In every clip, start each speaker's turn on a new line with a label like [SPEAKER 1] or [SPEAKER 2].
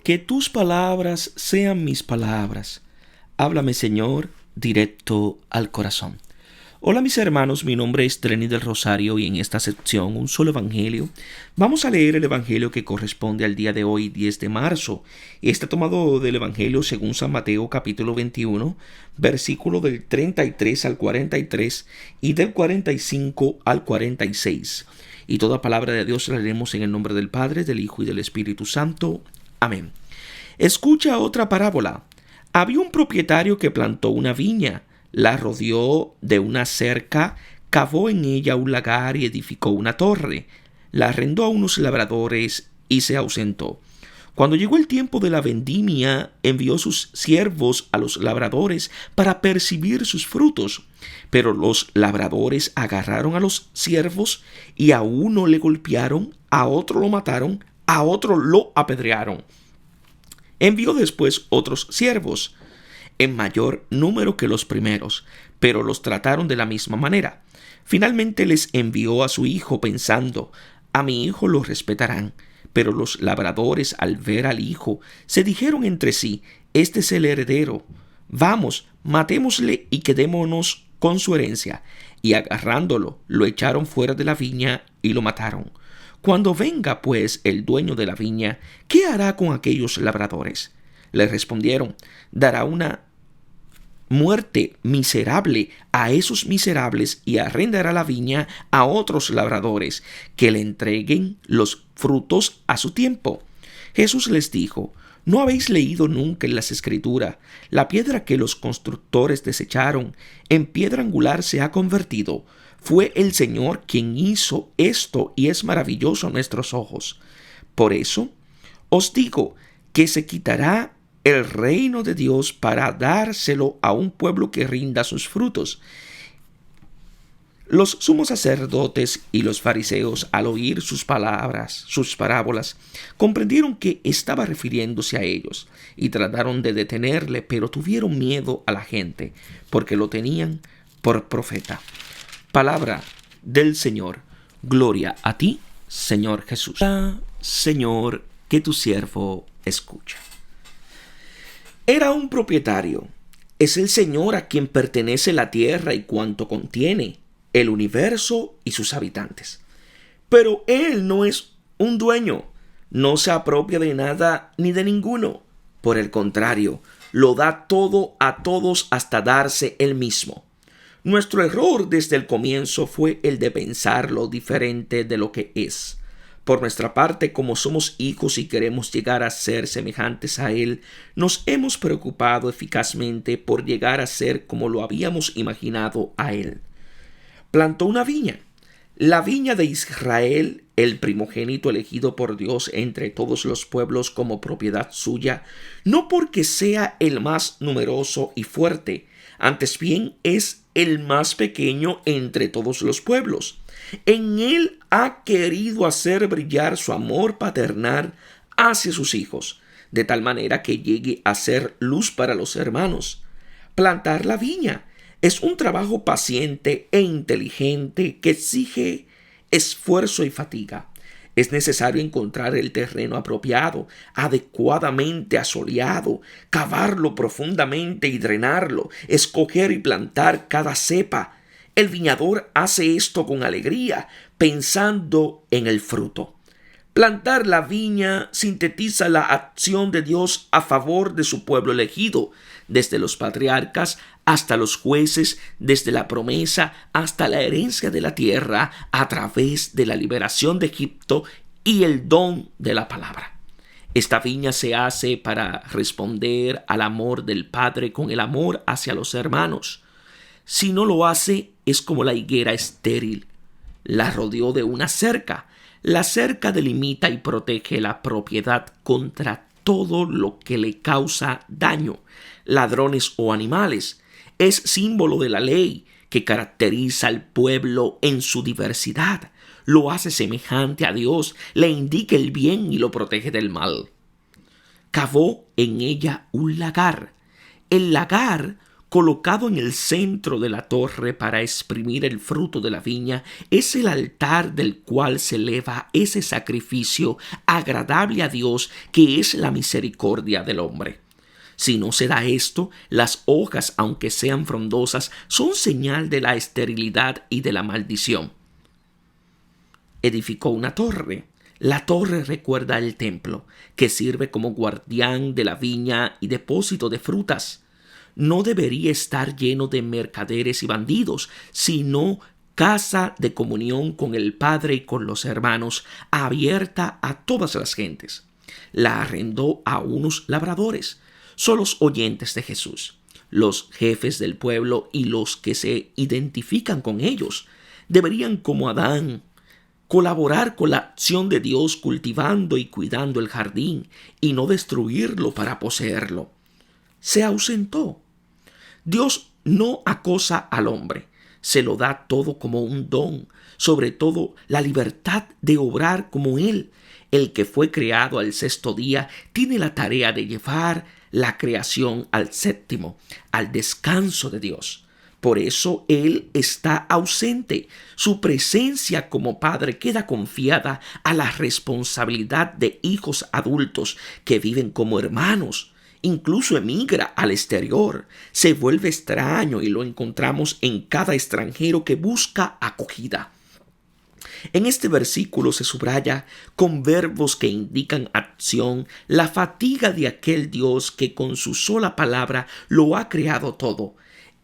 [SPEAKER 1] Que tus palabras sean mis palabras. Háblame, Señor, directo al corazón. Hola mis hermanos, mi nombre es Treni del Rosario y en esta sección Un Solo Evangelio vamos a leer el Evangelio que corresponde al día de hoy, 10 de marzo. Está tomado del Evangelio según San Mateo capítulo 21, versículo del 33 al 43 y del 45 al 46. Y toda palabra de Dios la leeremos en el nombre del Padre, del Hijo y del Espíritu Santo. Amén. Escucha otra parábola. Había un propietario que plantó una viña, la rodeó de una cerca, cavó en ella un lagar y edificó una torre. La arrendó a unos labradores y se ausentó. Cuando llegó el tiempo de la vendimia, envió sus siervos a los labradores para percibir sus frutos. Pero los labradores agarraron a los siervos y a uno le golpearon, a otro lo mataron, a otro lo apedrearon. Envió después otros siervos, en mayor número que los primeros, pero los trataron de la misma manera. Finalmente les envió a su hijo pensando, a mi hijo lo respetarán. Pero los labradores, al ver al hijo, se dijeron entre sí, este es el heredero. Vamos, matémosle y quedémonos con su herencia. Y agarrándolo, lo echaron fuera de la viña y lo mataron. Cuando venga, pues, el dueño de la viña, ¿qué hará con aquellos labradores? Le respondieron, dará una muerte miserable a esos miserables y arrendará la viña a otros labradores que le entreguen los frutos a su tiempo. Jesús les dijo, ¿no habéis leído nunca en las Escrituras? La piedra que los constructores desecharon, en piedra angular se ha convertido. Fue el Señor quien hizo esto y es maravilloso a nuestros ojos. Por eso os digo que se quitará el reino de Dios para dárselo a un pueblo que rinda sus frutos. Los sumos sacerdotes y los fariseos, al oír sus palabras, sus parábolas, comprendieron que estaba refiriéndose a ellos y trataron de detenerle, pero tuvieron miedo a la gente, porque lo tenían por profeta. Palabra del Señor. Gloria a ti, Señor Jesús. Señor, que tu siervo escucha. Era un propietario. Es el Señor a quien pertenece la tierra y cuanto contiene, el universo y sus habitantes. Pero Él no es un dueño, no se apropia de nada ni de ninguno. Por el contrario, lo da todo a todos hasta darse Él mismo. Nuestro error desde el comienzo fue el de pensarlo diferente de lo que es. Por nuestra parte, como somos hijos y queremos llegar a ser semejantes a Él, nos hemos preocupado eficazmente por llegar a ser como lo habíamos imaginado a Él. Plantó una viña, la viña de Israel, el primogénito elegido por Dios entre todos los pueblos como propiedad suya, no porque sea el más numeroso y fuerte, antes bien es el más pequeño entre todos los pueblos. En él ha querido hacer brillar su amor paternal hacia sus hijos, de tal manera que llegue a ser luz para los hermanos. Plantar la viña es un trabajo paciente e inteligente que exige esfuerzo y fatiga. Es necesario encontrar el terreno apropiado, adecuadamente asoleado, cavarlo profundamente y drenarlo, escoger y plantar cada cepa. El viñador hace esto con alegría, pensando en el fruto. Plantar la viña sintetiza la acción de Dios a favor de su pueblo elegido, desde los patriarcas hasta los jueces, desde la promesa hasta la herencia de la tierra, a través de la liberación de Egipto y el don de la palabra. Esta viña se hace para responder al amor del Padre con el amor hacia los hermanos. Si no lo hace, es como la higuera estéril. La rodeó de una cerca. La cerca delimita y protege la propiedad contra todo lo que le causa daño, ladrones o animales. Es símbolo de la ley que caracteriza al pueblo en su diversidad. Lo hace semejante a Dios, le indica el bien y lo protege del mal. Cavó en ella un lagar. El lagar colocado en el centro de la torre para exprimir el fruto de la viña, es el altar del cual se eleva ese sacrificio agradable a Dios, que es la misericordia del hombre. Si no se da esto, las hojas, aunque sean frondosas, son señal de la esterilidad y de la maldición. Edificó una torre. La torre recuerda el templo, que sirve como guardián de la viña y depósito de frutas. No debería estar lleno de mercaderes y bandidos, sino casa de comunión con el Padre y con los hermanos, abierta a todas las gentes. La arrendó a unos labradores. Son los oyentes de Jesús, los jefes del pueblo y los que se identifican con ellos. Deberían, como Adán, colaborar con la acción de Dios cultivando y cuidando el jardín y no destruirlo para poseerlo. Se ausentó. Dios no acosa al hombre, se lo da todo como un don, sobre todo la libertad de obrar como Él. El que fue creado al sexto día tiene la tarea de llevar la creación al séptimo, al descanso de Dios. Por eso Él está ausente. Su presencia como Padre queda confiada a la responsabilidad de hijos adultos que viven como hermanos. Incluso emigra al exterior. Se vuelve extraño y lo encontramos en cada extranjero que busca acogida. En este versículo se subraya con verbos que indican acción la fatiga de aquel Dios que con su sola palabra lo ha creado todo.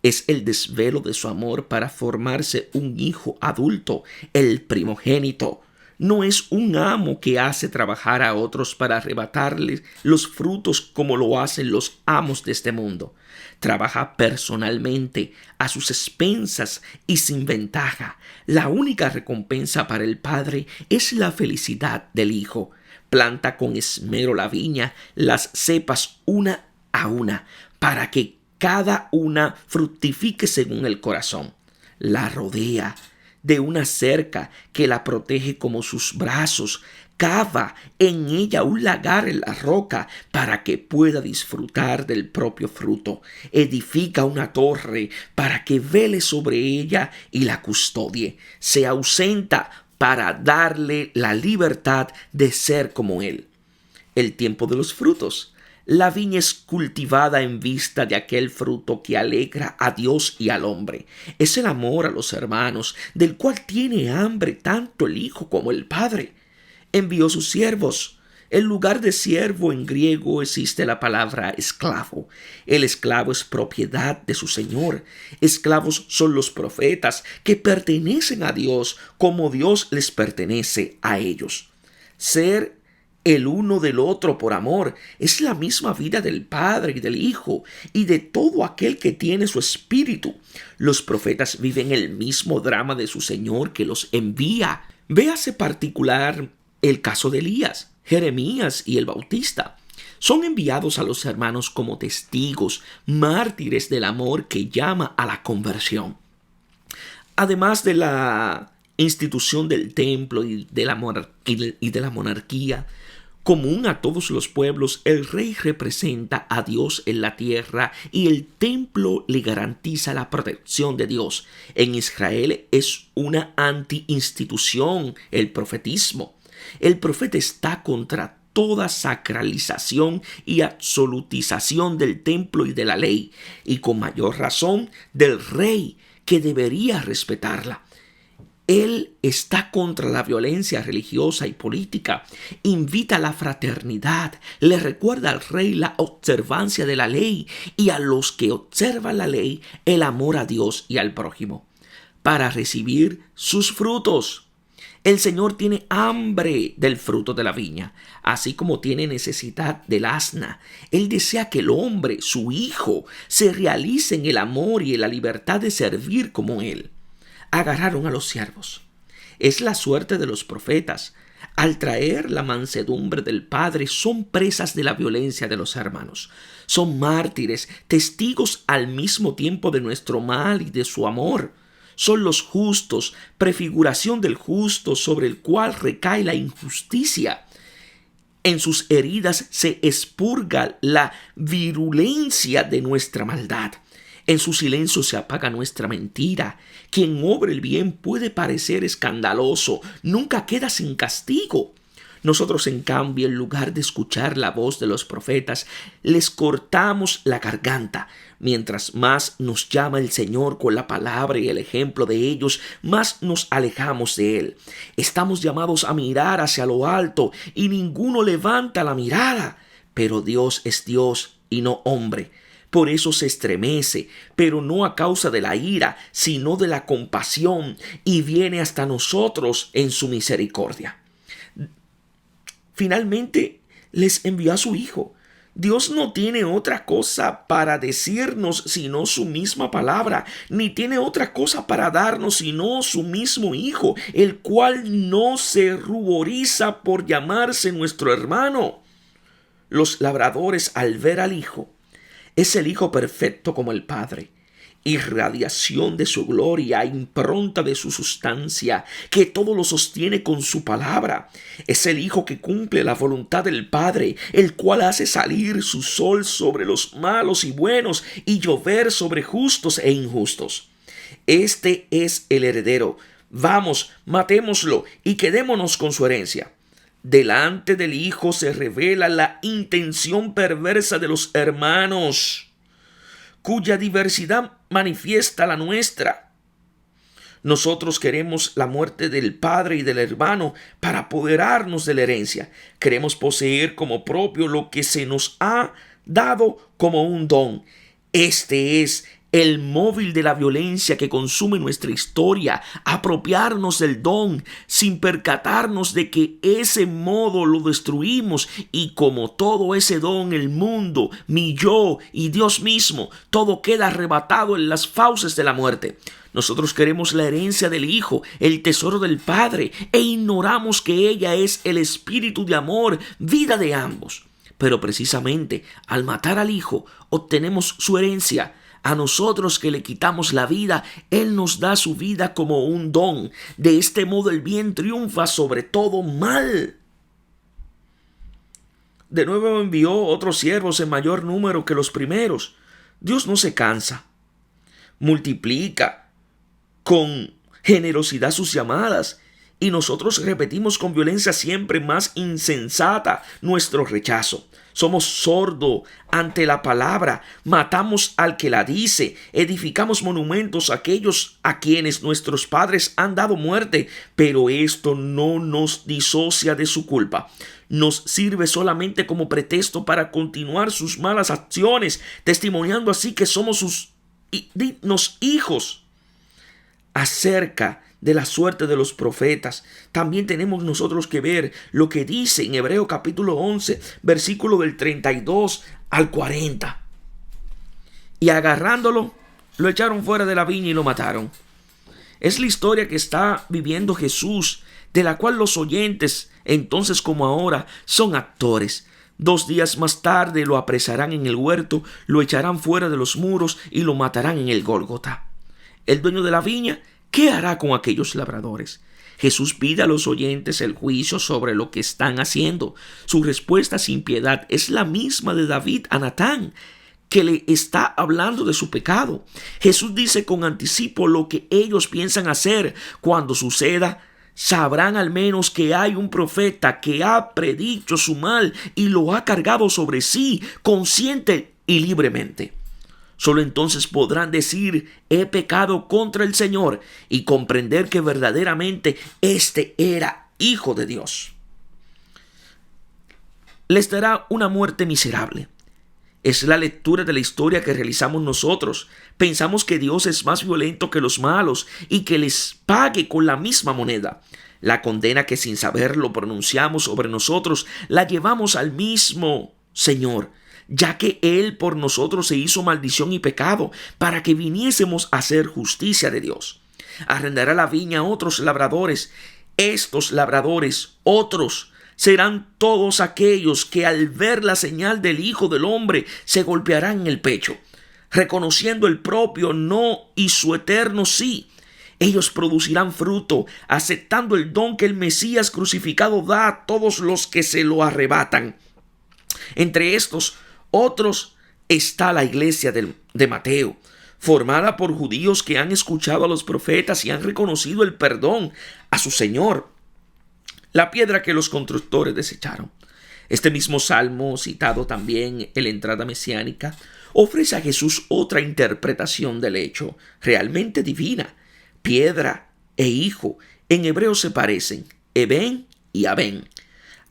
[SPEAKER 1] Es el desvelo de su amor para formarse un hijo adulto, el primogénito. No es un amo que hace trabajar a otros para arrebatarles los frutos como lo hacen los amos de este mundo. Trabaja personalmente, a sus expensas y sin ventaja. La única recompensa para el Padre es la felicidad del Hijo. Planta con esmero la viña, las cepas una a una, para que cada una fructifique según el corazón. La rodea de una cerca que la protege como sus brazos. Cava en ella un lagar en la roca para que pueda disfrutar del propio fruto. Edifica una torre para que vele sobre ella y la custodie. Se ausenta para darle la libertad de ser como Él. El tiempo de los frutos. La viña es cultivada en vista de aquel fruto que alegra a Dios y al hombre. Es el amor a los hermanos, del cual tiene hambre tanto el Hijo como el Padre. Envió sus siervos. En lugar de siervo en griego existe la palabra esclavo. El esclavo es propiedad de su señor. Esclavos son los profetas que pertenecen a Dios como Dios les pertenece a ellos. Ser el uno del otro por amor es la misma vida del Padre y del Hijo y de todo aquel que tiene su espíritu. Los profetas viven el mismo drama de su Señor que los envía. Véase particular el caso de Elías, Jeremías y el Bautista. Son enviados a los hermanos como testigos, mártires del amor que llama a la conversión. Además de la institución del templo y de la monarquía, común a todos los pueblos, el rey representa a Dios en la tierra y el templo le garantiza la protección de Dios. En Israel es una anti-institución el profetismo. El profeta está contra toda sacralización y absolutización del templo y de la ley, y con mayor razón del rey, que debería respetarla. Él está contra la violencia religiosa y política, invita a la fraternidad, le recuerda al rey la observancia de la ley y a los que observan la ley el amor a Dios y al prójimo, para recibir sus frutos. El Señor tiene hambre del fruto de la viña, así como tiene necesidad del asna. Él desea que el hombre, su hijo, se realice en el amor y en la libertad de servir como Él. Agarraron a los siervos. Es la suerte de los profetas. Al traer la mansedumbre del Padre, son presas de la violencia de los hermanos. Son mártires, testigos al mismo tiempo de nuestro mal y de su amor. Son los justos, prefiguración del justo sobre el cual recae la injusticia. En sus heridas se expurga la virulencia de nuestra maldad. En su silencio se apaga nuestra mentira. Quien obra el bien puede parecer escandaloso, nunca queda sin castigo. Nosotros, en cambio, en lugar de escuchar la voz de los profetas, les cortamos la garganta. Mientras más nos llama el Señor con la palabra y el ejemplo de ellos, más nos alejamos de Él. Estamos llamados a mirar hacia lo alto y ninguno levanta la mirada. Pero Dios es Dios y no hombre. Por eso se estremece, pero no a causa de la ira, sino de la compasión, y viene hasta nosotros en su misericordia. Finalmente les envió a su Hijo. Dios no tiene otra cosa para decirnos sino su misma palabra, ni tiene otra cosa para darnos sino su mismo Hijo, el cual no se ruboriza por llamarse nuestro hermano. Los labradores, al ver al Hijo, es el Hijo perfecto como el Padre, irradiación de su gloria, impronta de su sustancia, que todo lo sostiene con su palabra. Es el Hijo que cumple la voluntad del Padre, el cual hace salir su sol sobre los malos y buenos y llover sobre justos e injustos. Este es el heredero. Vamos, matémoslo y quedémonos con su herencia. Delante del Hijo se revela la intención perversa de los hermanos, cuya diversidad manifiesta la nuestra. Nosotros queremos la muerte del padre y del hermano para apoderarnos de la herencia. Queremos poseer como propio lo que se nos ha dado como un don. Este es el móvil de la violencia que consume nuestra historia, apropiarnos del don sin percatarnos de que ese modo lo destruimos, y como todo ese don, el mundo, mi yo y Dios mismo, todo queda arrebatado en las fauces de la muerte. Nosotros queremos la herencia del Hijo, el tesoro del Padre, e ignoramos que ella es el espíritu de amor, vida de ambos. Pero precisamente al matar al Hijo obtenemos su herencia. A nosotros que le quitamos la vida, Él nos da su vida como un don. De este modo el bien triunfa sobre todo mal. De nuevo envió otros siervos en mayor número que los primeros. Dios no se cansa. Multiplica con generosidad sus llamadas, y nosotros repetimos con violencia siempre más insensata nuestro rechazo. Somos sordos ante la palabra, matamos al que la dice, edificamos monumentos a aquellos a quienes nuestros padres han dado muerte, pero esto no nos disocia de su culpa. Nos sirve solamente como pretexto para continuar sus malas acciones, testimoniando así que somos sus dignos hijos. Acerca de la suerte de los profetas, también tenemos nosotros que ver lo que dice en Hebreo capítulo 11, versículo del 32 al 40. Y agarrándolo, lo echaron fuera de la viña y lo mataron. Es la historia que está viviendo Jesús, de la cual los oyentes, entonces como ahora, son actores. 2 días más tarde lo apresarán en el huerto, lo echarán fuera de los muros y lo matarán en el Gólgota. El dueño de la viña, ¿qué hará con aquellos labradores? Jesús pide a los oyentes el juicio sobre lo que están haciendo. Su respuesta sin piedad es la misma de David a Natán, que le está hablando de su pecado. Jesús dice con anticipo lo que ellos piensan hacer. Cuando suceda, sabrán al menos que hay un profeta que ha predicho su mal y lo ha cargado sobre sí, consciente y libremente. Solo entonces podrán decir: he pecado contra el Señor, y comprender que verdaderamente este era Hijo de Dios. Les dará una muerte miserable. Es la lectura de la historia que realizamos nosotros. Pensamos que Dios es más violento que los malos y que les pague con la misma moneda. La condena que sin saberlo pronunciamos sobre nosotros la llevamos al mismo Señor, ya que Él por nosotros se hizo maldición y pecado, para que viniésemos a hacer justicia de Dios. Arrendará la viña a otros labradores. Estos labradores, otros, serán todos aquellos que al ver la señal del Hijo del Hombre se golpearán en el pecho, reconociendo el propio no y su eterno sí. Ellos producirán fruto, aceptando el don que el Mesías crucificado da a todos los que se lo arrebatan. Entre estos otros está la iglesia de Mateo, formada por judíos que han escuchado a los profetas y han reconocido el perdón a su Señor. La piedra que los constructores desecharon. Este mismo salmo, citado también en la entrada mesiánica, ofrece a Jesús otra interpretación del hecho, realmente divina. Piedra e hijo en hebreo se parecen, Eben y Aben.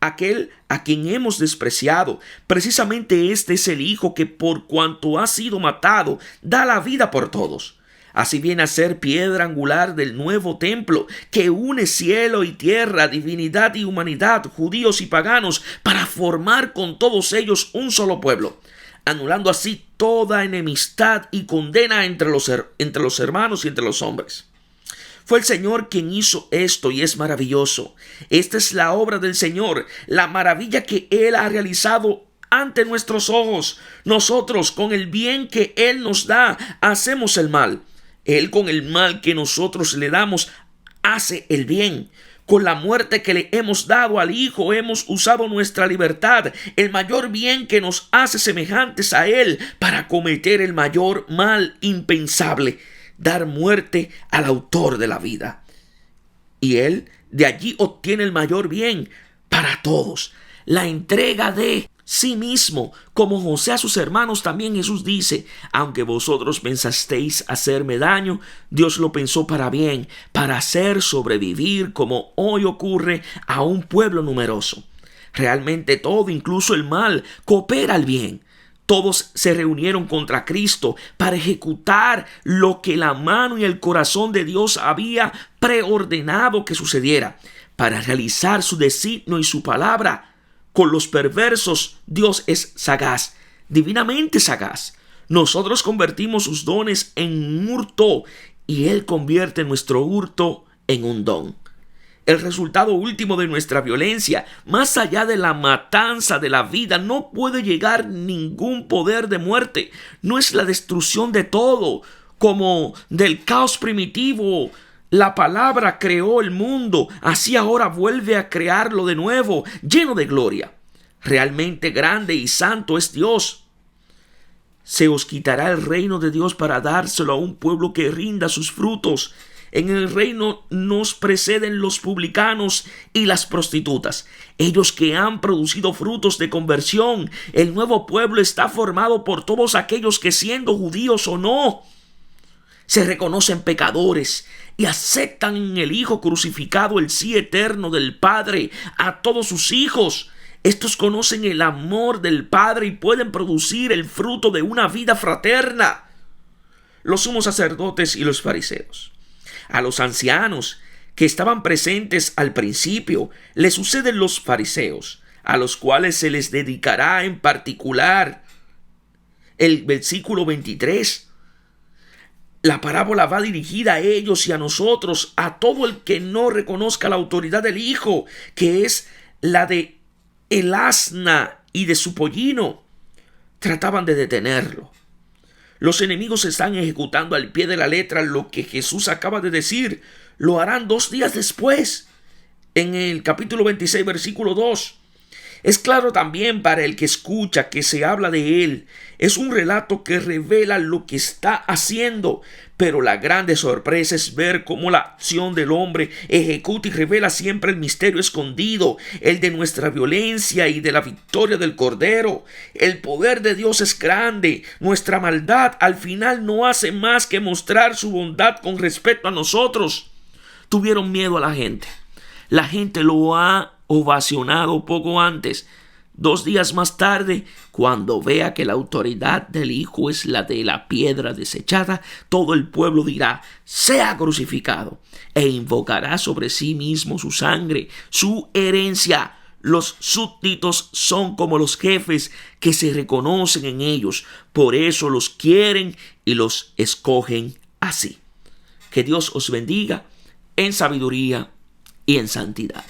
[SPEAKER 1] Aquel a quien hemos despreciado, precisamente este es el Hijo que por cuanto ha sido matado, da la vida por todos. Así viene a ser piedra angular del nuevo templo, que une cielo y tierra, divinidad y humanidad, judíos y paganos, para formar con todos ellos un solo pueblo, anulando así toda enemistad y condena entre los hermanos y entre los hombres. Fue el Señor quien hizo esto y es maravilloso. Esta es la obra del Señor, la maravilla que Él ha realizado ante nuestros ojos. Nosotros, con el bien que Él nos da, hacemos el mal. Él, con el mal que nosotros le damos, hace el bien. Con la muerte que le hemos dado al Hijo, hemos usado nuestra libertad, el mayor bien que nos hace semejantes a Él, para cometer el mayor mal impensable: dar muerte al autor de la vida. Y Él de allí obtiene el mayor bien para todos, la entrega de sí mismo. Como José a sus hermanos, también Jesús dice: aunque vosotros pensasteis hacerme daño, Dios lo pensó para bien, para hacer sobrevivir, como hoy ocurre, a un pueblo numeroso. Realmente todo, incluso el mal, coopera al bien. Todos se reunieron contra Cristo para ejecutar lo que la mano y el corazón de Dios había preordenado que sucediera, para realizar su designio y su palabra. Con los perversos Dios es sagaz, divinamente sagaz. Nosotros convertimos sus dones en hurto y Él convierte nuestro hurto en un don. El resultado último de nuestra violencia, más allá de la matanza de la vida, no puede llegar ningún poder de muerte. No es la destrucción de todo, como del caos primitivo. La palabra creó el mundo, así ahora vuelve a crearlo de nuevo, lleno de gloria. Realmente grande y santo es Dios. Se os quitará el reino de Dios para dárselo a un pueblo que rinda sus frutos. En el reino nos preceden los publicanos y las prostitutas, ellos que han producido frutos de conversión. El nuevo pueblo está formado por todos aquellos que, siendo judíos o no, se reconocen pecadores y aceptan en el Hijo crucificado el sí eterno del Padre a todos sus hijos. Estos conocen el amor del Padre y pueden producir el fruto de una vida fraterna. Los sumos sacerdotes y los fariseos. A los ancianos que estaban presentes al principio le suceden los fariseos, a los cuales se les dedicará en particular el versículo 23. La parábola va dirigida a ellos y a nosotros, a todo el que no reconozca la autoridad del Hijo, que es la de el asna y de su pollino. Trataban de detenerlo. Los enemigos están ejecutando al pie de la letra lo que Jesús acaba de decir. Lo harán 2 días después, en el capítulo 26, versículo 2. Es claro también para el que escucha que se habla de él. Es un relato que revela lo que está haciendo, pero la grande sorpresa es ver cómo la acción del hombre ejecuta y revela siempre el misterio escondido, el de nuestra violencia y de la victoria del Cordero. El poder de Dios es grande. Nuestra maldad al final no hace más que mostrar su bondad con respecto a nosotros. Tuvieron miedo a la gente. La gente lo ha ovacionado poco antes. 2 días más tarde, cuando vea que la autoridad del Hijo es la de la piedra desechada, todo el pueblo dirá: sea crucificado, e invocará sobre sí mismo su sangre, su herencia. Los súbditos son como los jefes que se reconocen en ellos, por eso los quieren y los escogen así. Que Dios os bendiga en sabiduría y en santidad.